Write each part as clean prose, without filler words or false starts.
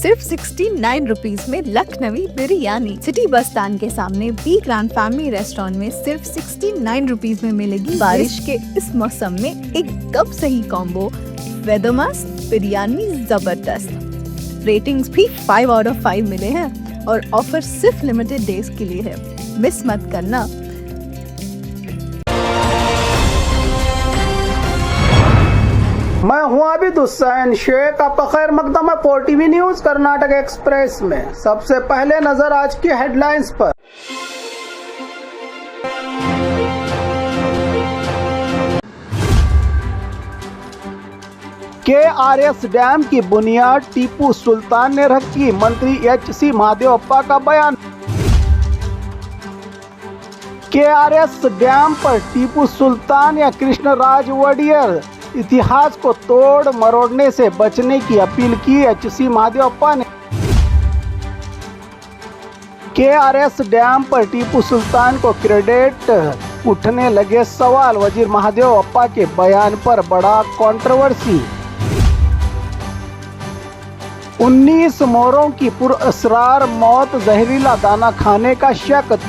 सिर्फ 69 रुपीज में Lucknowi biryani. City bus stand के सामने बी ग्रैंड फैमिली रेस्टोरेंट में सिर्फ 69 रुपीज में मिलेगी बारिश के इस मौसम में एक कप सही कॉम्बो। वेदर मस्त, बिरयानी जबरदस्त। रेटिंग्स भी 5 आउट ऑफ 5 मिले हैं और ऑफर सिर्फ लिमिटेड डेज के लिए है, मिस मत करना। मैं हूं आबिद हुसैन शेख, आपका खैर मकदम है 4TV न्यूज कर्नाटक एक्सप्रेस में। सबसे पहले नजर आज की हेडलाइंस पर। KRS डैम की बुनियाद टीपू सुल्तान ने रखी, मंत्री HC महादेवप्पा का बयान। KRS डैम पर टीपू सुल्तान या कृष्णराज वडियर इतिहास को तोड़ मरोड़ने से बचने की अपील की HC महादेवप्पा ने। KRS डैम पर टीपू सुल्तान को क्रेडिट, उठने लगे सवाल। वजीर महादेवप्पा के बयान पर बड़ा कंट्रोवर्सी। 19 मोरों की पुरअसरार मौत, जहरीला दाना खाने का शक।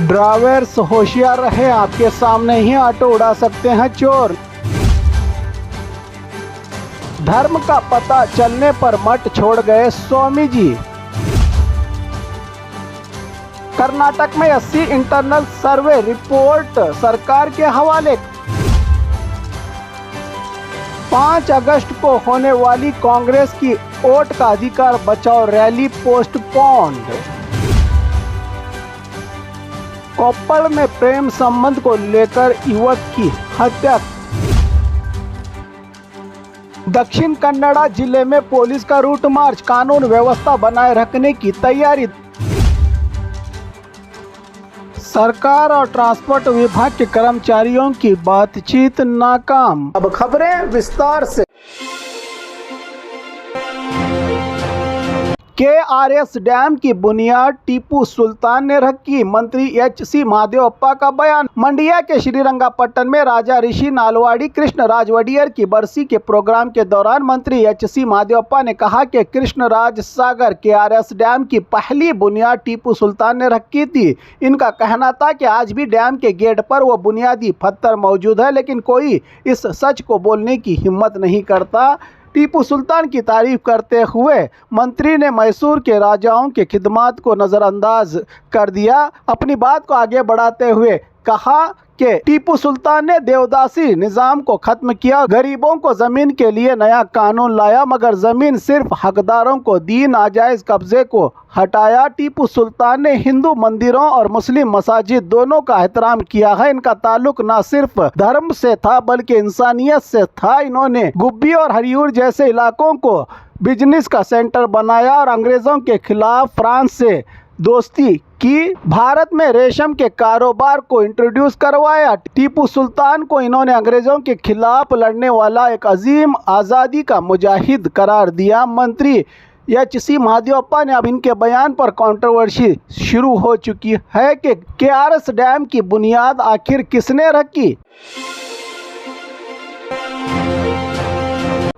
ड्राइवर्स होशियार रहे, आपके सामने ही ऑटो उड़ा सकते हैं चोर। धर्म का पता चलने पर मठ छोड़ गए स्वामी जी। कर्नाटक में 80 इंटरनल सर्वे रिपोर्ट सरकार के हवाले। 5 अगस्त को होने वाली कांग्रेस की वोट का अधिकार बचाओ रैली पोस्टपोन्ड। कोप्पल में प्रेम संबंध को लेकर युवक की हत्या। दक्षिण कन्नड़ा जिले में पुलिस का रूट मार्च, कानून व्यवस्था बनाए रखने की तैयारी। सरकार और ट्रांसपोर्ट विभाग के कर्मचारियों की बातचीत नाकाम। अब खबरें विस्तार से। KRS डैम की बुनियाद टीपू सुल्तान ने रखी, मंत्री HC महादेवप्पा का बयान। मंडिया के श्रीरंगापट्टन में राजा ऋषि नालवाड़ी कृष्णराज वडियर की बरसी के प्रोग्राम के दौरान मंत्री HC महादेवप्पा ने कहा कि कृष्णराज सागर KRS डैम की पहली बुनियाद टीपू सुल्तान ने रखी थी। इनका कहना था कि आज भी डैम के गेट पर वो बुनियादी पत्थर मौजूद है, लेकिन कोई इस सच को बोलने की हिम्मत नहीं करता। टीपू सुल्तान की तारीफ करते हुए मंत्री ने मैसूर के राजाओं के खिदमत को नज़रअंदाज कर दिया। अपनी बात को आगे बढ़ाते हुए कहा कि टीपू सुल्तान ने देवदासी निज़ाम को खत्म किया, गरीबों को ज़मीन के लिए नया कानून लाया, मगर ज़मीन सिर्फ हकदारों को दी, नाजायज़ कब्जे को हटाया। टीपू सुल्तान ने हिंदू मंदिरों और मुस्लिम मसाजिद दोनों का एहतराम किया है। इनका ताल्लुक न सिर्फ धर्म से था बल्कि इंसानियत से था। इन्होंने गुब्बी और हरियूर जैसे इलाकों को बिजनेस का सेंटर बनाया और अंग्रेज़ों के खिलाफ फ्रांस से दोस्ती की। भारत में रेशम के कारोबार को इंट्रोड्यूस करवाया। टीपू सुल्तान को इन्होंने अंग्रेजों के खिलाफ लड़ने वाला एक अजीम आज़ादी का मुजाहिद करार दिया। मंत्री HC महादेवप्पा ने अब इनके बयान पर कंट्रोवर्सी शुरू हो चुकी है कि KRS डैम की बुनियाद आखिर किसने रखी।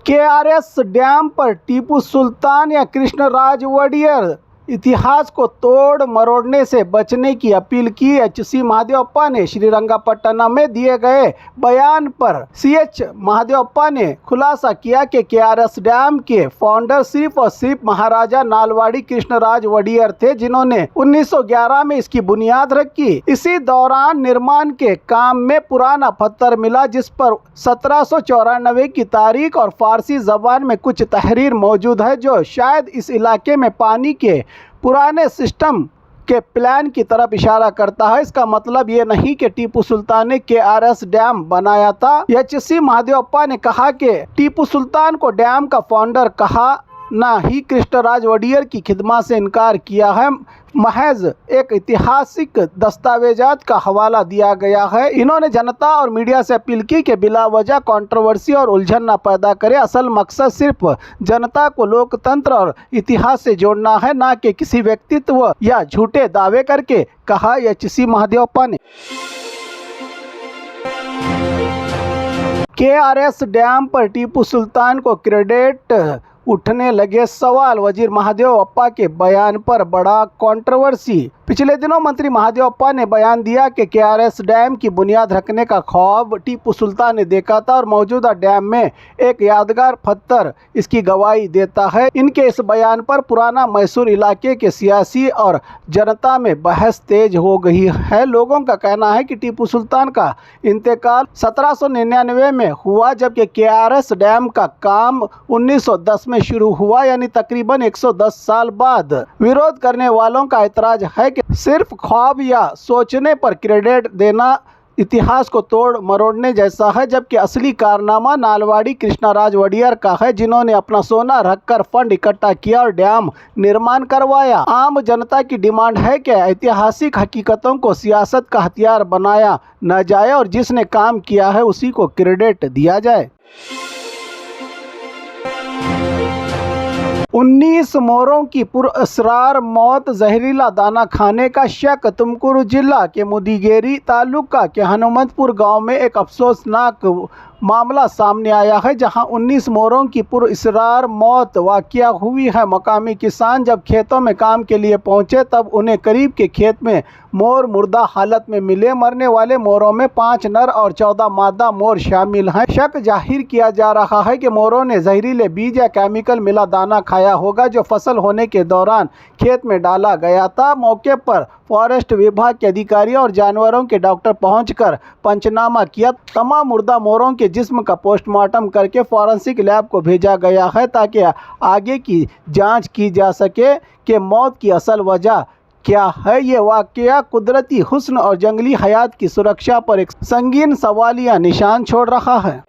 KRS डैम पर टीपू सुल्तान या कृष्णराज वडियर इतिहास को तोड़ मरोड़ने से बचने की अपील की। HC महादेवप्पा ने श्रीरंगापट्टनम में दिए गए बयान पर CH महादेवप्पा ने खुलासा किया कि KRS डैम के फाउंडर सिर्फ और सिर्फ महाराजा नालवाड़ी कृष्णराज वडियर थे, जिन्होंने 1911 में इसकी बुनियाद रखी। इसी दौरान निर्माण के काम में पुराना पत्थर मिला, जिस पर 1794 की तारीख और फारसी जबान में कुछ तहरीर मौजूद है, जो शायद इस इलाके में पानी के पुराने सिस्टम के प्लान की तरफ इशारा करता है। इसका मतलब ये नहीं कि टीपू सुल्तान ने KRS डैम बनाया था। HC महादेवप्पा ने कहा कि टीपू सुल्तान को डैम का फाउंडर कहा, ना ही कृष्णराज वडियर की खिदमत से इनकार किया है। महज एक ऐतिहासिक दस्तावेजात का हवाला दिया गया है। इन्होंने जनता और मीडिया से अपील की कि बिला वजह कंट्रोवर्सी और उलझन न पैदा करे। असल मकसद सिर्फ जनता को लोकतंत्र और इतिहास से जोड़ना है, ना कि किसी व्यक्तित्व या झूठे दावे करके, कहा HC महादेवप्पा ने। केआरएस डैम पर टीपू सुल्तान को क्रेडिट, उठने लगे सवाल। वजीर महादेवप्पा के बयान पर बड़ा कंट्रोवर्सी। पिछले दिनों मंत्री महादेवप्पा ने बयान दिया कि केआरएस डैम की बुनियाद रखने का ख्वाब टीपू सुल्तान ने देखा था और मौजूदा डैम में एक यादगार पत्थर इसकी गवाही देता है। इनके इस बयान पर पुराना मैसूर इलाके के सियासी और जनता में बहस तेज हो गई है। लोगों का कहना है कि टीपू सुल्तान का इंतकाल 1799 में हुआ, जबकि केआरएस डैम का काम 1910 में शुरू हुआ, यानी तकरीबन 110 साल बाद। विरोध करने वालों का ऐतराज है कि सिर्फ ख्वाब या सोचने पर क्रेडिट देना इतिहास को तोड़ मरोड़ने जैसा है, जबकि असली कारनामा नालवाड़ी कृष्णराज वडियर का है, जिन्होंने अपना सोना रखकर फंड इकट्ठा किया और डैम निर्माण करवाया। आम जनता की डिमांड है कि ऐतिहासिक हकीकतों को सियासत का हथियार बनाया न जाए और जिसने काम किया है उसी को क्रेडिट दिया जाए। 19 मोरों की पुरअसरार मौत, जहरीला दाना खाने का शक। तुमकुरू जिला के मुदिगेरी तालुका के हनुमंतपुर गांव में एक अफसोसनाक मामला सामने आया है, जहां 19 मोरों की पुरअसरार मौत वाक़या हुई है। मकामी किसान जब खेतों में काम के लिए पहुंचे तब उन्हें करीब के खेत में मोर मुर्दा हालत में मिले। मरने वाले मोरों में 5 नर और 14 मादा मोर शामिल हैं। शक जाहिर किया जा रहा है कि मोरों ने जहरीले बीज या केमिकल मिला दाना खाया होगा, जो फसल होने के दौरान खेत में डाला गया था। मौके पर फॉरेस्ट विभाग के अधिकारियों और जानवरों के डॉक्टर पहुंचकर पंचनामा किया। तमाम मुर्दा मोरों के जिस्म का पोस्टमार्टम करके फॉरेंसिक लैब को भेजा गया है, ताकि आगे की जांच की जा सके कि मौत की असल वजह क्या है। ये वाकया कुदरती हुस्न और जंगली हयात की सुरक्षा पर एक संगीन सवालिया निशान छोड़ रहा है।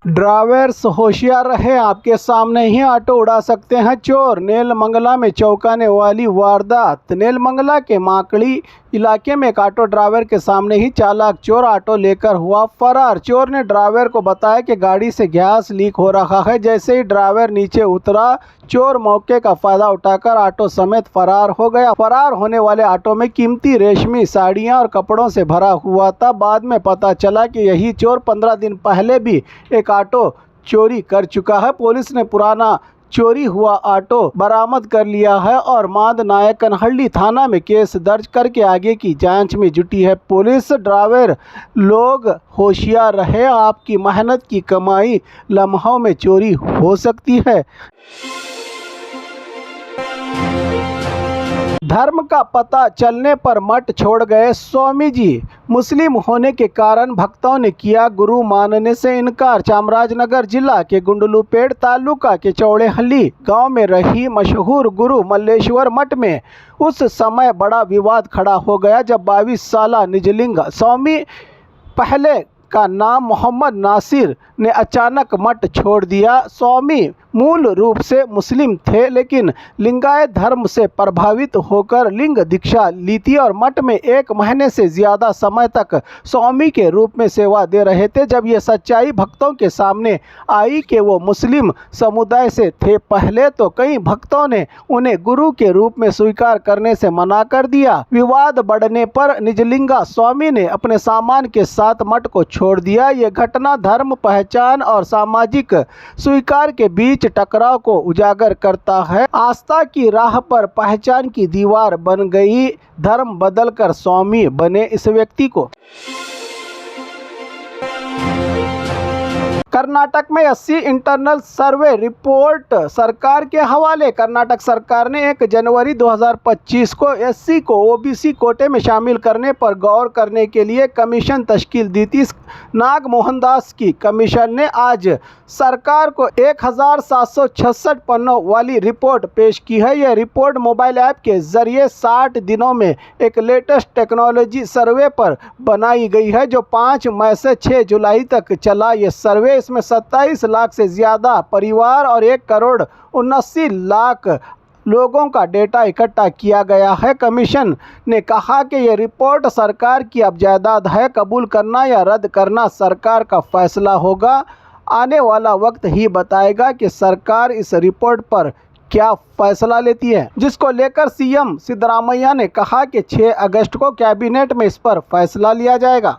ड्राइवर्स होशियार रहे, आपके सामने ही ऑटो उड़ा सकते हैं चोर। नेलमंगला में चौंकाने वाली वारदात। नेलमंगला के माकड़ी इलाके में एक ऑटो ड्राइवर के सामने ही चालाक चोर ऑटो लेकर हुआ फरार। चोर ने ड्राइवर को बताया कि गाड़ी से गैस लीक हो रहा है। जैसे ही ड्राइवर नीचे उतरा, चोर मौके का फायदा उठाकर ऑटो समेत फरार हो गया। फरार होने वाले ऑटो में कीमती रेशमी साड़ियां और कपड़ों से भरा हुआ था। बाद में पता चला कि यही चोर 15 दिन पहले भी एक ऑटो चोरी कर चुका है। पुलिस ने पुराना चोरी हुआ ऑटो बरामद कर लिया है और माद नायकनहल्ली थाना में केस दर्ज करके आगे की जांच में जुटी है पुलिस। ड्राइवर लोग होशियार रहे, आपकी मेहनत की कमाई लम्हों में चोरी हो सकती है। धर्म का पता चलने पर मठ छोड़ गए स्वामी जी। मुस्लिम होने के कारण भक्तों ने किया गुरु मानने से इनकार। चामराजनगर जिला के गुंडलुपेट तालुका के चौड़ेहल्ली गांव में रही मशहूर गुरु मल्लेश्वर मठ में उस समय बड़ा विवाद खड़ा हो गया, जब 22 साला निजलिंग स्वामी, पहले का नाम मोहम्मद नासिर, ने अचानक मठ छोड़ दिया। स्वामी मूल रूप से मुस्लिम थे, लेकिन लिंगायत धर्म से प्रभावित होकर लिंग दीक्षा ली थी और मठ में 1 महीने से ज़्यादा समय तक स्वामी के रूप में सेवा दे रहे थे। जब ये सच्चाई भक्तों के सामने आई कि वो मुस्लिम समुदाय से थे पहले, तो कई भक्तों ने उन्हें गुरु के रूप में स्वीकार करने से मना कर दिया। विवाद बढ़ने पर निजलिंगा स्वामी ने अपने सामान के साथ मठ को छोड़ दिया। ये घटना धर्म, पहचान और सामाजिक स्वीकार के बीच टकराव को उजागर करता है। आस्था की राह पर पहचान की दीवार बन गई। धर्म बदलकर स्वामी बने इस व्यक्ति को। कर्नाटक में 80 इंटरनल सर्वे रिपोर्ट सरकार के हवाले। कर्नाटक सरकार ने 1 जनवरी 2025 को एससी को ओबीसी कोटे में शामिल करने पर गौर करने के लिए कमीशन तश्कील दी थी। नाग मोहन दास की कमीशन ने आज सरकार को 1766 पन्नों वाली रिपोर्ट पेश की है। यह रिपोर्ट मोबाइल ऐप के जरिए 60 दिनों में एक लेटेस्ट टेक्नोलॉजी सर्वे पर बनाई गई है, जो 5 मई से 6 जुलाई तक चला। ये सर्वे, इसमें 27 लाख से ज़्यादा परिवार और 1 करोड़ 79 लाख लोगों का डेटा इकट्ठा किया गया है। कमीशन ने कहा कि यह रिपोर्ट सरकार की अब जायदाद है। कबूल करना या रद्द करना सरकार का फैसला होगा। आने वाला वक्त ही बताएगा कि सरकार इस रिपोर्ट पर क्या फैसला लेती है, जिसको लेकर सीएम सिद्धरामैया ने कहा कि 6 अगस्त को कैबिनेट में इस पर फैसला लिया जाएगा।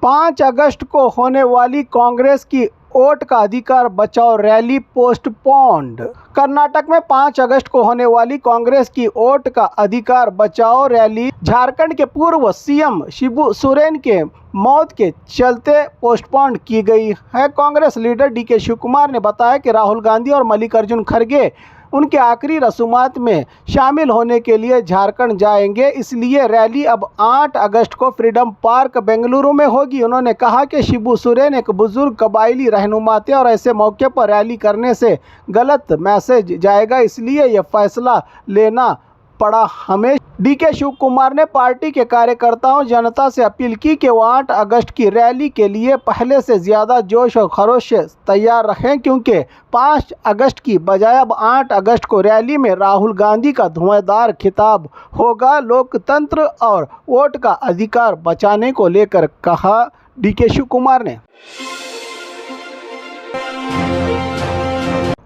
5 अगस्त को होने वाली कांग्रेस की वोट का अधिकार बचाओ रैली पोस्टपोन्ड। कर्नाटक में 5 अगस्त को होने वाली कांग्रेस की वोट का अधिकार बचाओ रैली झारखंड के पूर्व सीएम शिबू सोरेन के मौत के चलते पोस्टपोन्ड की गई है। कांग्रेस लीडर डीके शिव कुमार ने बताया कि राहुल गांधी और मल्लिकार्जुन खड़गे उनके आखिरी रसूमात में शामिल होने के लिए झारखंड जाएंगे, इसलिए रैली अब 8 अगस्त को फ्रीडम पार्क बेंगलुरु में होगी। उन्होंने कहा कि शिबू सोरेन एक बुजुर्ग कबायली रहनुमा थे और ऐसे मौके पर रैली करने से गलत मैसेज जाएगा, इसलिए यह फैसला लेना पड़ा हमें। डीके शिव कुमार ने पार्टी के कार्यकर्ताओं जनता से अपील की कि वो 8 अगस्त की रैली के लिए पहले से ज़्यादा जोश और खरोश से तैयार रहें, क्योंकि 5 अगस्त की बजाय अब 8 अगस्त को रैली में राहुल गांधी का धुआंधार खिताब होगा। लोकतंत्र और वोट का अधिकार बचाने को लेकर कहा डीके शिव कुमार ने।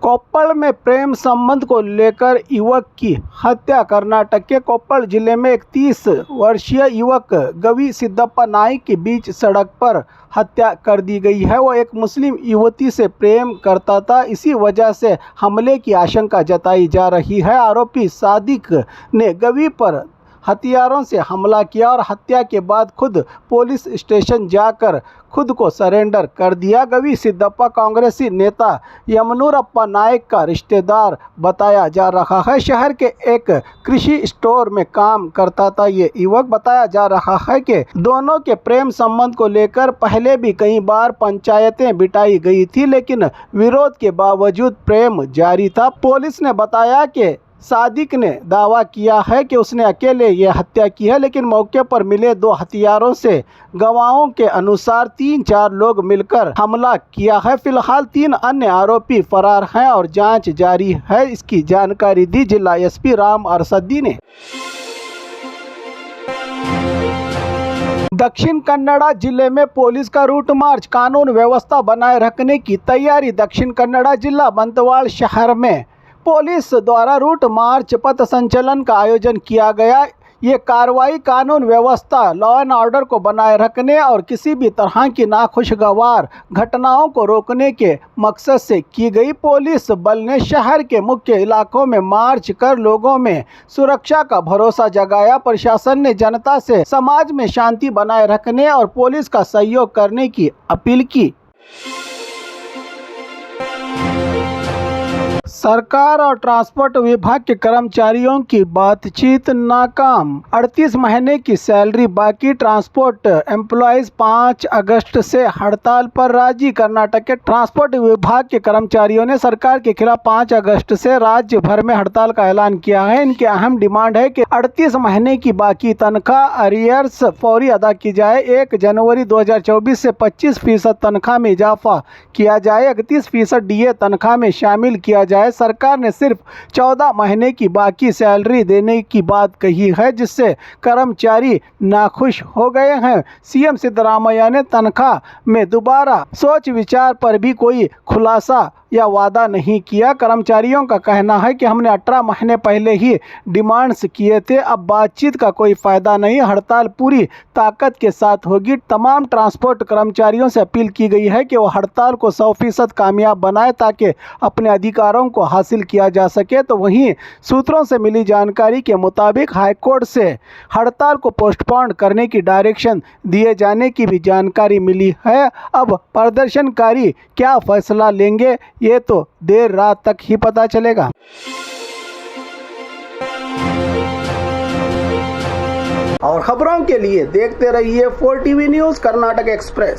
कोप्पल में प्रेम संबंध को लेकर युवक की हत्या। कर्नाटक के कोप्पल जिले में एक 30 वर्षीय युवक गवी सिद्धप्पा नाइक के बीच सड़क पर हत्या कर दी गई है। वो एक मुस्लिम युवती से प्रेम करता था, इसी वजह से हमले की आशंका जताई जा रही है। आरोपी सादिक ने गवी पर हथियारों से हमला किया और हत्या के बाद खुद पुलिस स्टेशन जाकर खुद को सरेंडर कर दिया। गवी सिद्धप्पा कांग्रेसी नेता यमनूरप्पा नायक का रिश्तेदार बताया जा रहा है। शहर के एक कृषि स्टोर में काम करता था ये युवक। बताया जा रहा है कि दोनों के प्रेम संबंध को लेकर पहले भी कई बार पंचायतें बिठाई गई थी, लेकिन विरोध के बावजूद प्रेम जारी था। पुलिस ने बताया कि सादिक ने दावा किया है कि उसने अकेले ये हत्या की है, लेकिन मौके पर मिले 2 हथियारों से गवाहों के अनुसार 3-4 लोग मिलकर हमला किया है। फिलहाल 3 अन्य आरोपी फरार हैं और जांच जारी है। इसकी जानकारी दी जिला एसपी राम अरसदी ने। दक्षिण कन्नड़ा जिले में पुलिस का रूट मार्च, कानून व्यवस्था बनाए रखने की तैयारी। दक्षिण कन्नड़ा जिला बंतवाल शहर में पुलिस द्वारा रूट मार्च पथ संचलन का आयोजन किया गया। ये कार्रवाई कानून व्यवस्था, लॉ एंड ऑर्डर को बनाए रखने और किसी भी तरह की नाखुशगवार घटनाओं को रोकने के मकसद से की गई। पुलिस बल ने शहर के मुख्य इलाकों में मार्च कर लोगों में सुरक्षा का भरोसा जगाया। प्रशासन ने जनता से समाज में शांति बनाए रखने और पुलिस का सहयोग करने की अपील की। सरकार और ट्रांसपोर्ट विभाग के कर्मचारियों की बातचीत नाकाम। 38 महीने की सैलरी बाकी, ट्रांसपोर्ट एम्प्लॉयज 5 अगस्त से हड़ताल पर राजी। कर्नाटक के ट्रांसपोर्ट विभाग के कर्मचारियों ने सरकार के खिलाफ 5 अगस्त से राज्य भर में हड़ताल का ऐलान किया है। इनकी अहम डिमांड है कि 38 महीने की बाकी तनख्वाह अरियर्स फौरी अदा की जाए। 1 जनवरी 2024 से 25% तनख्वाह में इजाफा किया जाए। 31% डीए तनख्वाह में शामिल किया जाए। सरकार ने सिर्फ 14 महीने की बाकी सैलरी देने की बात कही है, जिससे कर्मचारी नाखुश हो गए हैं। सीएम सिद्धरामैया ने तनख्वाह में दोबारा सोच विचार पर भी कोई खुलासा या वादा नहीं किया। कर्मचारियों का कहना है कि हमने 18 महीने पहले ही डिमांड्स किए थे, अब बातचीत का कोई फायदा नहीं। हड़ताल पूरी ताकत के साथ होगी। तमाम ट्रांसपोर्ट कर्मचारियों से अपील की गई है कि वो हड़ताल को 100% कामयाब बनाए ताकि अपने अधिकारों को हासिल किया जा सके। तो वहीं सूत्रों से मिली जानकारी के मुताबिक हाईकोर्ट से हड़ताल को पोस्टपोन करने की डायरेक्शन दिए जाने की भी जानकारी मिली है। अब प्रदर्शनकारी क्या फैसला लेंगे ये तो देर रात तक ही पता चलेगा। और खबरों के लिए देखते रहिए 4TV न्यूज़ कर्नाटक एक्सप्रेस।